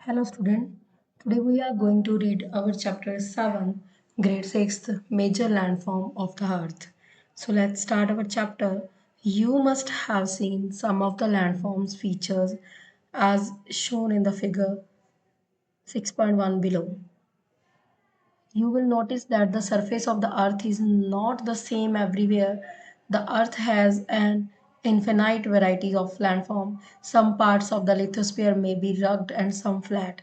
Hello student, today we are going to read our chapter 7, grade 6th, major landform of the earth. So let's start our chapter. You must have seen some of the landforms features as shown in the figure 6.1 below. You will notice that the surface of the earth is not the same everywhere. The earth has an infinite variety of landform. Some parts of the lithosphere may be rugged and some flat.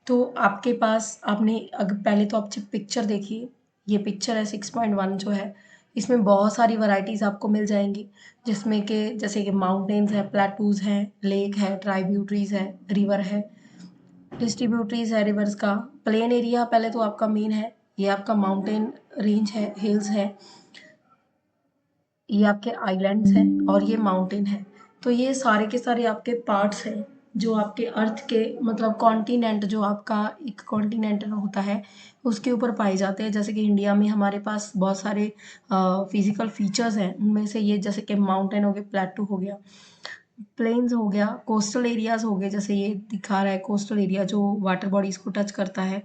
तो आपके पास आपने अगर पहले तो आप picture देखिए, ये picture है 6.1 जो है, इसमें बहुत सारी वैरायटीज़ आपको मिल जाएंगी, जिसमें कि जैसे कि माउंटेन्स है, प्लेटूज है, लेक है, ट्राइब्यूटरीज है, रिवर है, डिस्ट्रीब्यूटरीज है रिवर्स का। प्लेन एरिया पहले तो आपका मेन है, ये आपका माउंटेन रेंज है, हिल्स है, ये आपके आइलैंड्स हैं और ये माउंटेन है। तो ये सारे के सारे आपके पार्ट्स हैं जो आपके अर्थ के मतलब कॉन्टिनेंट जो आपका एक कॉन्टिनेंट होता है उसके ऊपर पाए जाते हैं। जैसे कि इंडिया में हमारे पास बहुत सारे फिजिकल फीचर्स हैं, उनमें से ये जैसे कि माउंटेन हो गए, प्लेटू हो गया, प्लेन्स हो गया, कोस्टल एरियाज हो गए, जैसे ये दिखा रहा है कोस्टल एरिया जो वाटर बॉडीज को टच करता है,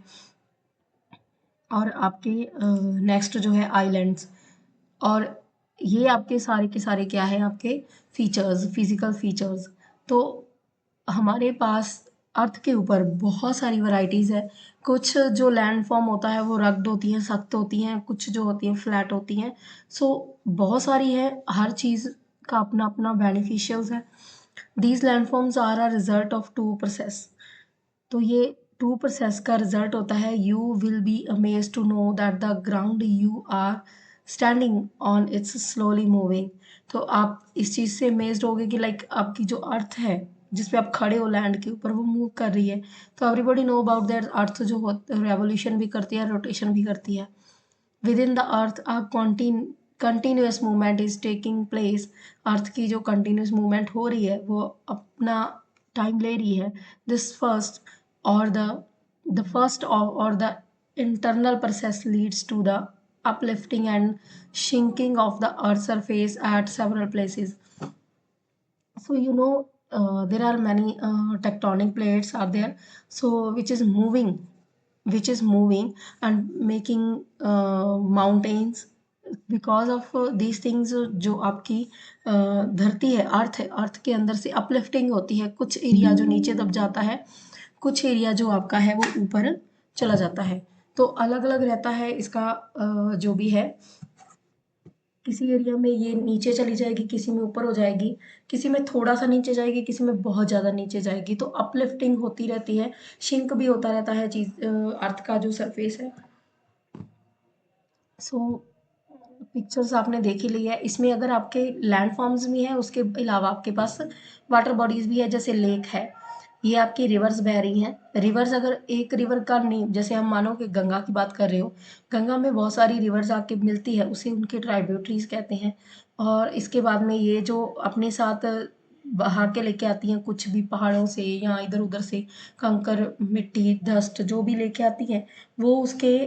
और आपके नेक्स्ट जो है आइलैंड्स। और ये आपके सारे के सारे क्या है, आपके फीचर्स, फिजिकल फीचर्स। तो हमारे पास अर्थ के ऊपर बहुत सारी वैरायटीज़ है। कुछ जो लैंड फॉर्म होता है वो रग्ड होती हैं, सख्त होती हैं, कुछ जो होती हैं फ्लैट होती हैं। सो बहुत सारी है, हर चीज़ का अपना अपना बेनिफिशियल्स है। These land forms are a result of two process. तो ये टू प्रोसेस का रिजल्ट होता है। You will be amaze to know that the ground you are standing on it's slowly moving. तो आप इस चीज़ से अमेज्ड होगे कि लाइक आपकी जो अर्थ है जिस पे आप खड़े हो लैंड के ऊपर, वो मूव कर रही है। तो everybody know about that earth जो रेवोल्यूशन भी करती है, रोटेशन भी करती है। Within the earth a continuous movement is taking place. Earth की जो कंटिन्यूस मूवमेंट हो रही है वो अपना टाइम ले रही है। This first or the first or the internal process leads to the uplifting and shrinking of the earth's surface at several places. So there are many tectonic plates are there, so which is moving and making mountains because of these things. जो आपकी धरती है, अर्थ है, अर्थ के अंदर से uplifting होती है। कुछ एरिया जो नीचे दब जाता है, कुछ एरिया जो आपका है वो ऊपर चला जाता है। तो अलग अलग रहता है इसका जो भी है। किसी एरिया में ये नीचे चली जाएगी, किसी में ऊपर हो जाएगी, किसी में थोड़ा सा नीचे जाएगी, किसी में बहुत ज़्यादा नीचे जाएगी। तो अपलिफ्टिंग होती रहती है, शिंक भी होता रहता है चीज़, अर्थ का जो सरफेस है। सो पिक्चर्स आपने देख ही ली है। इसमें अगर आपके लैंड फॉर्म्स भी हैं, उसके अलावा आपके पास वाटर बॉडीज भी है, जैसे लेक है, ये आपकी रिवर्स बह रही हैं। रिवर्स अगर एक रिवर का नेम, जैसे हम मानो कि गंगा की बात कर रहे हो, गंगा में बहुत सारी रिवर्स आके मिलती है, उसे उनके ट्राइब्यूटरीज कहते हैं। और इसके बाद में ये जो अपने साथ बहा के लेके आती हैं कुछ भी पहाड़ों से या इधर उधर से कंकर, मिट्टी, डस्ट जो भी लेके आती हैं, वो उसके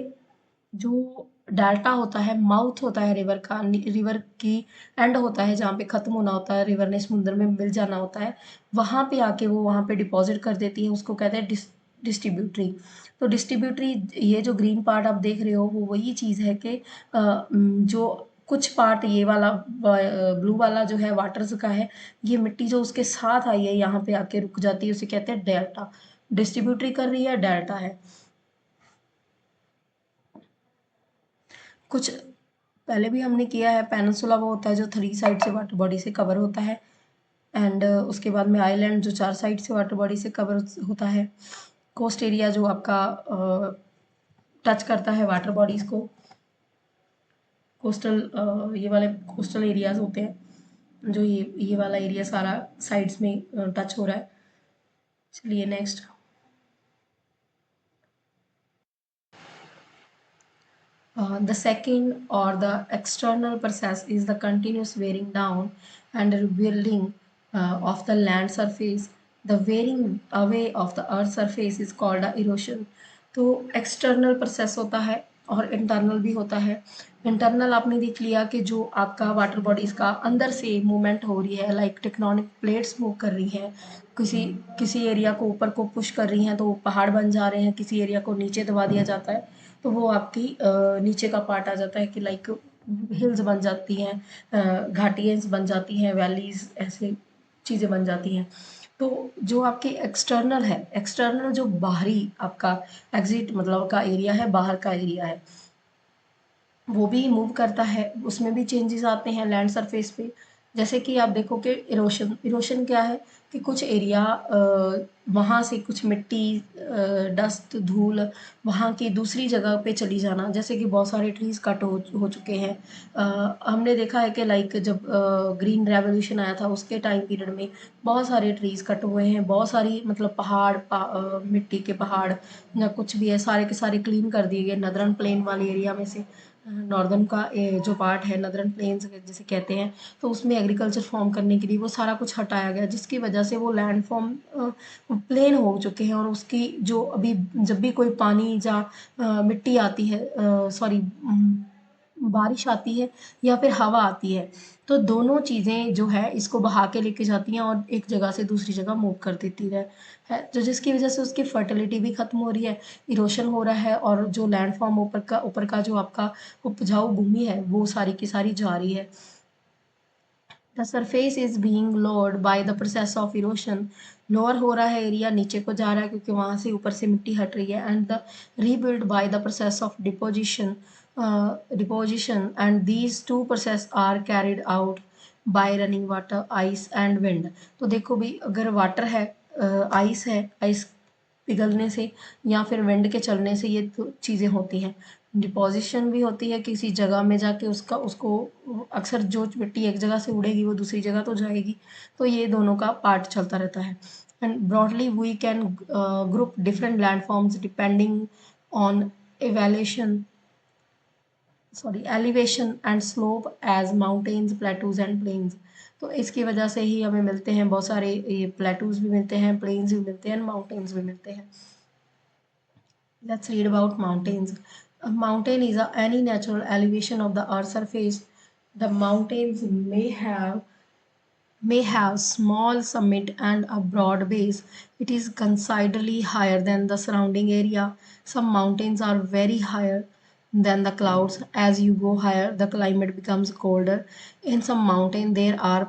जो डेल्टा होता है, माउथ होता है रिवर का, रिवर की एंड होता है जहाँ पे ख़त्म होना होता है, रिवर ने समुद्र में मिल जाना होता है, वहाँ पे आके वो वहाँ पे डिपॉजिट कर देती है। उसको कहते हैं डिस्ट्रीब्यूटरी। तो डिस्ट्रीब्यूटरी, ये जो ग्रीन पार्ट आप देख रहे हो वो वही चीज़ है कि जो कुछ पार्ट ये वाला ब्लू वाला जो है वाटर्स का है, ये मिट्टी जो उसके साथ आई है यहाँ पे आके रुक जाती है, उसे कहते हैं डेल्टा। डिस्ट्रीब्यूटरी कर रही है, डेल्टा है। कुछ पहले भी हमने किया है। पेनिनसुला वो होता है जो 3 साइड से वाटर बॉडी से कवर होता है, एंड उसके बाद में आइलैंड जो 4 साइड से वाटर बॉडी से कवर होता है। कोस्ट एरिया जो आपका टच करता है वाटर बॉडीज को। कोस्टल ये वाले कोस्टल एरियाज होते हैं, जो ये वाला एरिया सारा साइड्स में टच हो रहा है। चलिए next. The second or the external process is the continuous wearing down and rebuilding of the land surface. The wearing away of the earth surface is called a erosion. तो external process होता है और internal भी होता है। Internal आपने देख लिया कि जो आपका वाटर बॉडीज़ का अंदर से मूवमेंट हो रही है, लाइक टेक्टोनिक प्लेट्स मूव कर रही हैं, किसी किसी एरिया को ऊपर को पुश कर रही हैं तो पहाड़ बन जा रहे हैं, किसी एरिया को नीचे दबा दिया जाता है तो वो आपकी नीचे का पार्ट आ जाता है कि लाइक हिल्स बन जाती हैं, घाटियाँ बन जाती हैं, वैलीज, ऐसे चीज़ें बन जाती हैं। तो जो आपके एक्सटर्नल है, एक्सटर्नल जो बाहरी आपका एग्जिट मतलब का एरिया है, बाहर का एरिया है, वो भी मूव करता है, उसमें भी चेंजेस आते हैं लैंड सरफेस पे। जैसे कि आप देखो कि इरोशन, इरोशन क्या है कि कुछ एरिया वहाँ से कुछ मिट्टी, डस्ट, धूल वहाँ की दूसरी जगह पे चली जाना, जैसे कि बहुत सारे ट्रीज कट हो चुके हैं। हमने देखा है कि लाइक जब ग्रीन रेवोल्यूशन आया था उसके टाइम पीरियड में बहुत सारे ट्रीज कट हुए हैं, बहुत सारी मतलब मिट्टी के पहाड़ या कुछ भी है, सारे के सारे क्लीन कर दिए गए नदरन प्लेन वाले एरिया में से। नॉर्दर्न का जो पार्ट है, नदरन प्लेन्स जिसे कहते हैं, तो उसमें एग्रीकल्चर फॉर्म करने के लिए वो सारा कुछ हटाया गया, जिसकी वजह से वो लैंड फॉर्म प्लेन हो चुके हैं। और उसकी जो अभी जब भी कोई पानी या मिट्टी आती है, सॉरी, बारिश आती है या फिर हवा आती है, तो दोनों चीज़ें जो है इसको बहा के लेके जाती हैं और एक जगह से दूसरी जगह मूव कर देती है, जो जिसकी वजह से उसकी फर्टिलिटी भी खत्म हो रही है, इरोशन हो रहा है, और जो लैंड फॉर्म ऊपर का जो आपका उपजाऊ भूमि है वो सारी की सारी जा रही है। The surface is being lowered bye the process of erosion. Lower हो रहा है एरिया, नीचे को जा रहा है क्योंकि वहां से ऊपर से मिट्टी हट रही है। And the rebuild by the process of deposition and these two process are carried out by running water, ice and wind. तो देखो भी, अगर वाटर है, आइस है, आइस पिघलने से या फिर विंड के चलने से ये तो चीज़ें होती हैं। डिपोजिशन भी होती है किसी जगह में जाके, उसको अक्सर जो मिट्टी एक जगह से उड़ेगी वो दूसरी जगह तो जाएगी, तो ये दोनों का पार्ट चलता रहता है। And broadly we can group different landforms depending on elevation sorry elevation and slope as mountains, plateaus and plains. तो इसकी वजह से ही हमें मिलते हैं बहुत सारे, ये प्लेटूज भी मिलते हैं, प्लेन्स भी मिलते हैं, माउंटेन्स भी मिलते हैं। Let's read about mountains. A mountain is any natural elevation of the earth's surface. The mountains may have small summit and a broad base. It is considerably higher than the surrounding area. Some mountains are very higher than the clouds. As you go higher, the climate becomes colder. In some mountains, there are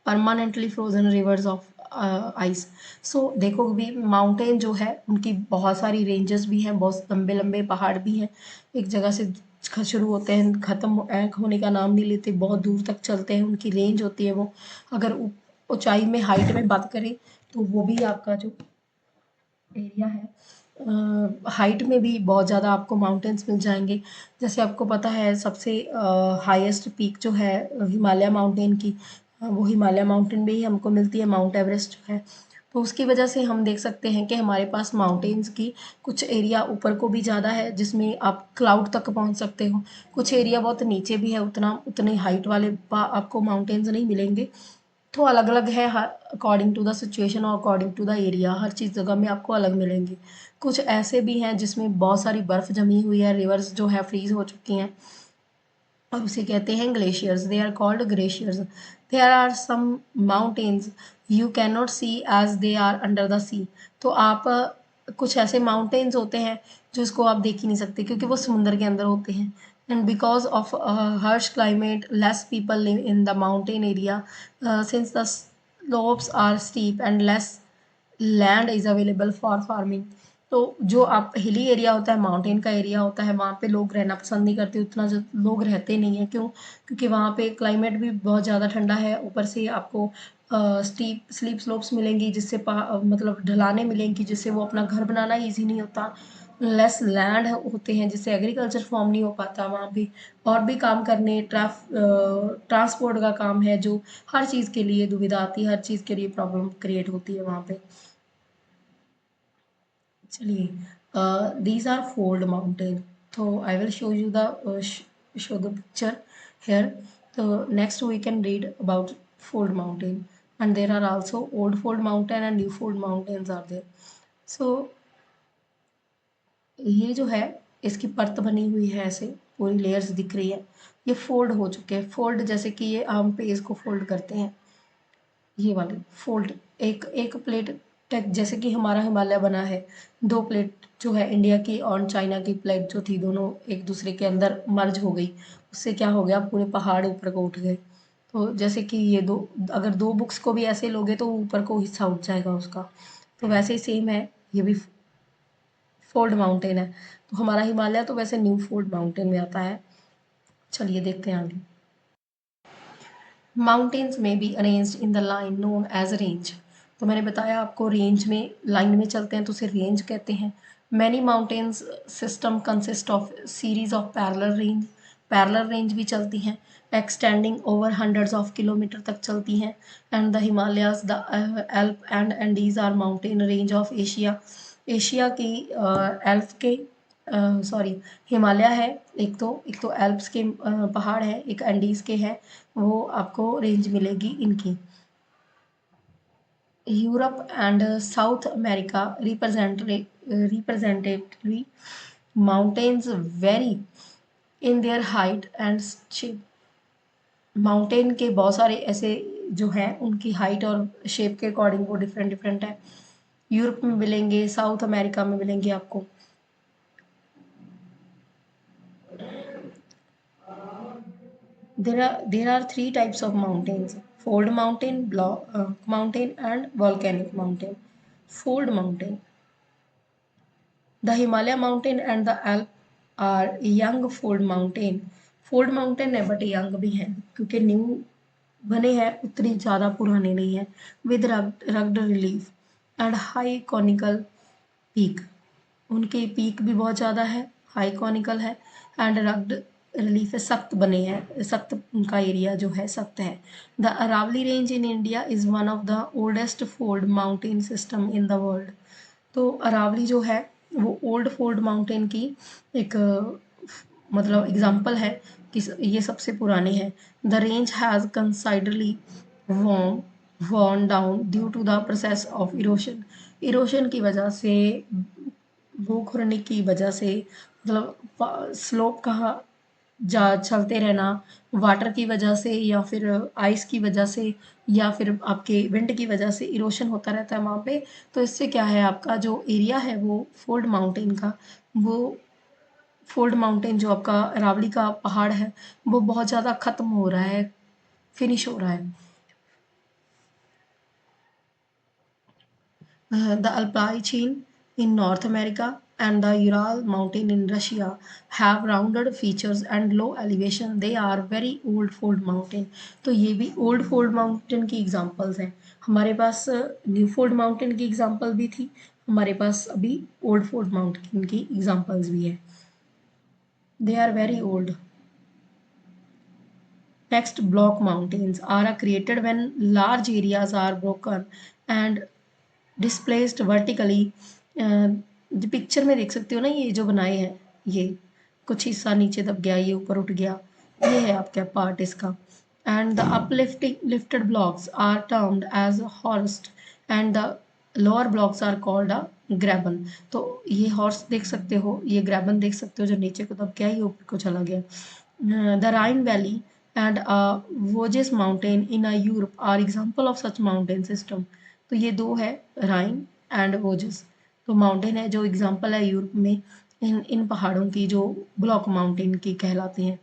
permanently frozen rivers of ice. So देखो भी, mountain जो है उनकी बहुत सारी ranges भी हैं, बहुत लंबे लंबे पहाड़ भी हैं, एक जगह से शुरू होते हैं, ख़त्म होने का नाम नहीं लेते, बहुत दूर तक चलते हैं, उनकी रेंज होती है वो। अगर ऊंचाई में, हाइट में बात करें तो वो भी आपका जो एरिया है, हाइट में भी बहुत ज़्यादा आपको माउंटेन्स मिल जाएंगे। जैसे आपको पता है सबसे हाईएस्ट पीक जो है हिमालय माउंटेन की, वो हिमालय माउंटेन में ही हमको मिलती है, माउंट एवरेस्ट जो है। तो उसकी वजह से हम देख सकते हैं कि हमारे पास माउंटेन्स की कुछ एरिया ऊपर को भी ज़्यादा है जिसमें आप क्लाउड तक पहुंच सकते हो, कुछ एरिया बहुत नीचे भी है, उतने हाइट वाले आपको माउंटेन्स नहीं मिलेंगे। तो अलग अलग है, अकॉर्डिंग टू द सिचुएशन और अकॉर्डिंग टू द एरिया, हर चीज़ जगह में आपको अलग मिलेंगी। कुछ ऐसे भी हैं जिसमें बहुत सारी बर्फ़ जमी हुई है, रिवर्स जो है फ्रीज हो चुकी हैं, और उसे कहते हैं glaciers, they are called glaciers. There are some mountains you can not see as they are under the sea. तो आप कुछ ऐसे माउंटेन्स होते हैं जिसको आप देख ही नहीं सकते क्योंकि वो समुंदर के अंदर होते हैं। And because of harsh climate, less people live in the mountain area, since the slopes are steep and less land is available for farming. तो जो आप हिली एरिया होता है, माउंटेन का एरिया होता है, वहाँ पे लोग रहना पसंद नहीं करते, उतना लोग रहते नहीं हैं। क्यों? क्योंकि वहाँ पे क्लाइमेट भी बहुत ज़्यादा ठंडा है, ऊपर से आपको स्लीप स्लोप्स मिलेंगी, जिससे मतलब ढलाने मिलेंगी, जिससे वो अपना घर बनाना ईजी नहीं होता। लेस लैंड होते हैं जिससे एग्रीकल्चर फॉर्म नहीं हो पाता वहाँ पे, और भी काम करने, ट्रांसपोर्ट का काम है, जो हर चीज़ के लिए दुविधा आती है, हर चीज़ के लिए प्रॉब्लम क्रिएट होती है वहाँ पे। चलिए, these are fold mountain, so I will show you the show the picture here. So next we can read about fold mountain, and there are also old fold mountain and new fold mountains are there. So ये जो है इसकी परत बनी हुई है, ऐसे पूरी लेयर्स दिख रही है। ये फोल्ड हो चुके हैं, फोल्ड जैसे कि ये हम पेज को फोल्ड करते हैं, ये वाली फोल्ड। एक एक प्लेट टेक जैसे कि हमारा हिमालय बना है, दो प्लेट जो है इंडिया की और चाइना की प्लेट जो थी, दोनों एक दूसरे के अंदर मर्ज हो गई, उससे क्या हो गया, पूरे पहाड़ ऊपर को उठ गए। तो जैसे कि ये दो, अगर दो बुक्स को भी ऐसे लोगे तो ऊपर को हिस्सा उठ जाएगा उसका, तो वैसे ही सेम है, ये भी फोल्ड माउंटेन है। तो हमारा हिमालय तो वैसे न्यू फोल्ड माउंटेन में आता है। चलिए देखते हैं आगे। माउंटेन्स में be arranged in the line known as range. तो मैंने बताया आपको, रेंज में लाइन में चलते हैं तो उसे रेंज कहते हैं। Many mountains system consist of series of parallel range भी चलती हैं, extending over hundreds of kilometre तक चलती हैं। And the Himalayas, the Alp and Andes are mountain range of Asia. Asia की एल्प के सॉरी हिमालय है, एक तो एल्प्स के पहाड़ है, एक एंडीज के है, वो आपको रेंज मिलेगी इनकी। Europe and South America representatively mountains vary in their height and shape. Mountain के बहुत सारे ऐसे जो हैं उनकी हाइट और शेप के अकॉर्डिंग वो डिफरेंट डिफरेंट है। यूरोप में मिलेंगे, साउथ अमेरिका में मिलेंगे आपको। There are three types of mountains: fold mountain, block mountain, and volcanic mountain. Fold mountain. The Himalaya mountain and the Alp are young fold mountain. Fold mountain है but young भी है, क्योंकि new बने हैं, उतनी ज़्यादा पुराने नहीं है। With rugged relief and high conical peak. उनकी पीक भी बहुत ज़्यादा है, हाई कॉनिकल है, एंड रग्ड रिलीफ है, सख्त बने हैं, सख्त उनका एरिया जो है सख्त है। The Aravalli range in India is one of the oldest fold mountain system in the world. तो अरावली जो है वो ओल्ड फोल्ड माउंटेन की एक मतलब एग्जाम्पल है कि ये सबसे पुराने हैं। The range has considerably worn worn down due to the process of erosion. Erosion की वजह से, भूखुरने की वजह से, मतलब स्लोप का जा चलते रहना, वाटर की वजह से या फिर आइस की वजह से या फिर आपके विंड की वजह से इरोशन होता रहता है वहाँ पे। तो इससे क्या है, आपका जो एरिया है वो फोल्ड माउंटेन का, वो फोल्ड माउंटेन जो आपका अरावली का पहाड़ है वो बहुत ज़्यादा ख़त्म हो रहा है, फिनिश हो रहा है। The Alpine chain in North America and the Ural mountain in Russia have rounded features and low elevation. They are very old fold mountain. तो ये भी old fold mountain की examples हैं। हमारे पास न्यू फोल्ड माउंटेन की example भी थी, हमारे पास अभी ओल्ड फोल्ड माउंटेन की एग्जाम्पल्स भी है। They are very old. Next, block mountains are created when large areas are broken and displaced vertically. जो पिक्चर में देख सकते हो ना, ये जो बनाए हैं, ये कुछ हिस्सा नीचे दब गया, ये ऊपर उठ गया, ये है आपका पार्ट इसका। And the uplifting lifted blocks are termed as horst and the lower blocks are called a graben. तो ये हॉर्स देख सकते हो, ये ग्रैबन देख सकते हो, जो नीचे को दब गया, ये ऊपर को चला गया। The Rhine valley and Vosges mountain in Europe are example of such mountain system. तो ये दो है, राइन एंड वोजेस, तो माउंटेन है जो एग्जाम्पल है यूरोप में इन पहाड़ों की, जो ब्लॉक माउंटेन की कहलाते हैं।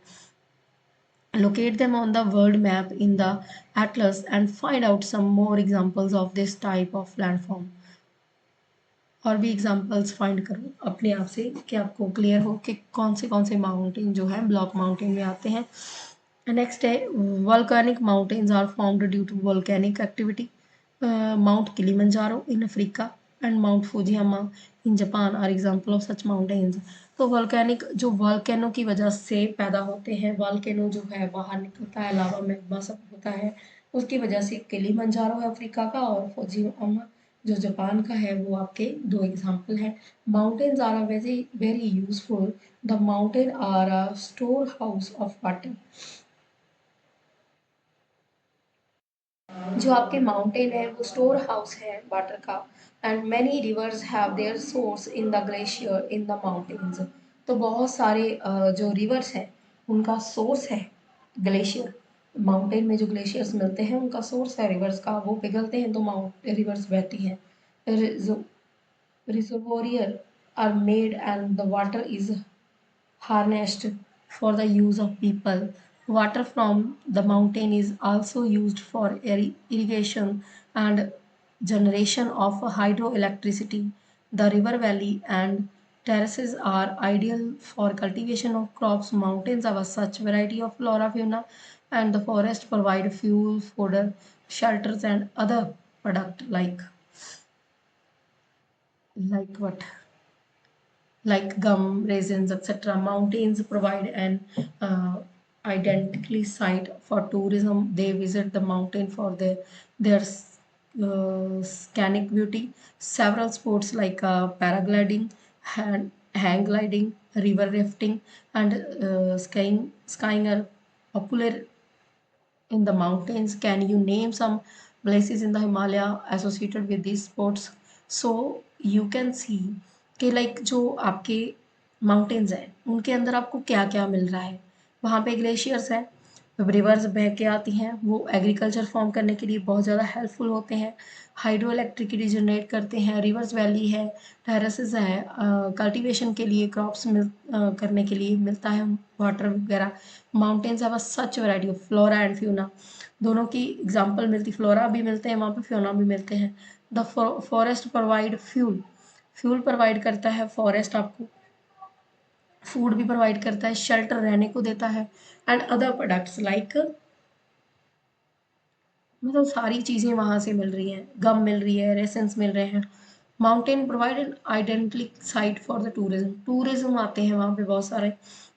Locate them on the world map in the atlas and find out some more examples of this type of landform. और भी एग्जाम्पल्स फाइंड करो अपने आप से कि आपको क्लियर हो कि कौन से माउंटेन जो है ब्लॉक माउंटेन में आते हैं। नेक्स्ट है volcanic mountains are formed due to volcanic activity. Mount Kilimanjaro in Africa and mount Fujiyama in Japan are example of such mountains. तो वॉल्केनिक जो वॉल्केनो की वजह से पैदा होते हैं, वॉल्केनो जो है बाहर निकलता है, लावा मैग्मा सब होता है, उसकी वजह से किलिमंजारो है अफ्रीका का, और फुजियामा जो जापान का है, वो आपके दो एग्जाम्पल हैं। Mountains are very very useful. The mountain are a store house of water. जो आपके माउंटेन है वो स्टोर हाउस है वाटर का। And many rivers have their source in the glacier in the mountains. तो बहुत सारे जो रिवर्स हैं उनका सोर्स है ग्लेशियर। माउंटेन में जो ग्लेशियर्स मिलते हैं उनका सोर्स है रिवर्स का, वो पिघलते हैं तो माउंट रिवर्स बहती हैं। Reservoir are made and the water is harnessed for the use of people. Water from the mountain is also used for irrigation and generation of hydroelectricity. The river valley and terraces are ideal for cultivation of crops. Mountains have a such variety of flora, fauna, and the forest provide fuel, fodder, shelters, and other product like what? Like gum, raisins, etc. Mountains provide an identically site for tourism. They visit the mountain for their scenic beauty. Several sports like paragliding, hang gliding, river rafting, and skiing are popular in the mountains. Can you name some places in the Himalaya associated with these sports? So you can see कि like जो आपके mountains हैं उनके अंदर आपको क्या क्या मिल रहा है। वहाँ पे ग्लेशियर्स हैं, रिवर्स बह के आती हैं, वो एग्रीकल्चर फॉर्म करने के लिए बहुत ज़्यादा हेल्पफुल होते हैं, हाइड्रो इलेक्ट्रिसिटी जनरेट करते हैं, रिवर्स वैली है, टेरेसेस है, कल्टीवेशन के लिए क्रॉप्स करने के लिए मिलता है वाटर वगैरह। Mountains have a such variety of flora and fauna, दोनों की एग्जाम्पल मिलती, फ्लोरा भी मिलते हैं वहाँ पे, फ्यूना भी मिलते हैं। The forest provide fuel, fuel provide करता है फॉरेस्ट आपको, फूड भी प्रोवाइड करता है, शेल्टर रहने को देता है, एंड अदर प्रोडक्ट्स लाइक मतलब सारी चीज़ें वहाँ से मिल रही हैं, गम मिल रही है, रेसेंस मिल रहे हैं। Mountain provide an identity site for the tourism, tourism आते हैं वहाँ पे बहुत सारे,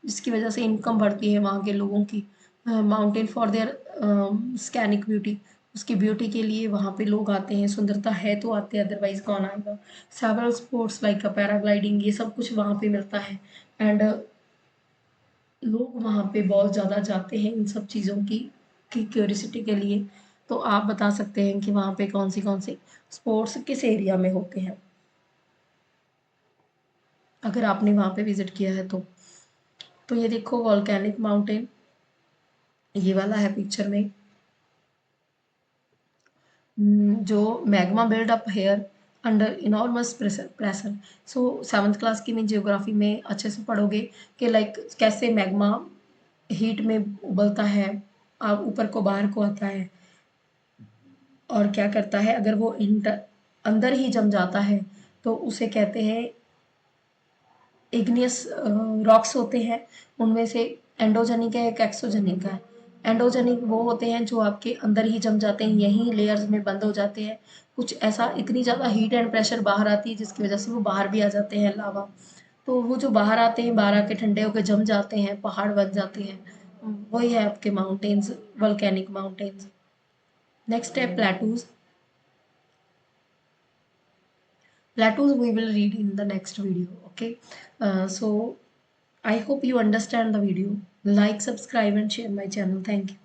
जिसकी वजह से इनकम बढ़ती है वहाँ के लोगों की। माउंटेन फॉर देयर स्कैनिक ब्यूटी, उसकी ब्यूटी के लिए वहाँ पे लोग आते हैं, सुंदरता है तो आते हैं, अदरवाइज कौन आएगा। सेवरल स्पोर्ट्स लाइक पैराग्लाइडिंग, ये सब कुछ वहाँ पे मिलता है, एंड लोग वहाँ पे बहुत ज़्यादा जाते हैं इन सब चीज़ों की क्यूरियोसिटी के लिए। तो आप बता सकते हैं कि वहाँ पे कौन सी स्पोर्ट्स किस एरिया में होते हैं, अगर आपने वहाँ पे विजिट किया है तो ये देखो वॉल्केनिक माउंटेन, ये वाला है पिक्चर में, जो magma build up here under enormous pressure. So 7th class की में जियोग्राफी में अच्छे से पढ़ोगे कि लाइक कैसे मैग्मा हीट में उबलता है, आप ऊपर को बाहर को आता है, और क्या करता है, अगर वो अंदर ही जम जाता है तो उसे कहते हैं इग्नियस रॉक्स होते हैं। उनमें से एंडोजेनिक है, एक एक्सोजेनिक है। एंडोजेनिक वो होते हैं जो आपके अंदर ही जम जाते हैं, यहीं लेयर्स में बंद हो जाते हैं, कुछ ऐसा इतनी ज़्यादा हीट एंड प्रेशर बाहर आती है जिसकी वजह से वो बाहर भी आ जाते हैं लावा। तो वो जो बाहर आते हैं, बाहर आके ठंडे होकर जम जाते हैं, पहाड़ बन जाते हैं, वही है आपके माउंटेन्स, वोल्केनिक माउंटेन्स। नेक्स्ट है plateaus. Plateaus we will read in the next video. Okay, so I hope you understand the video. Like, subscribe, and share my channel. Thank you.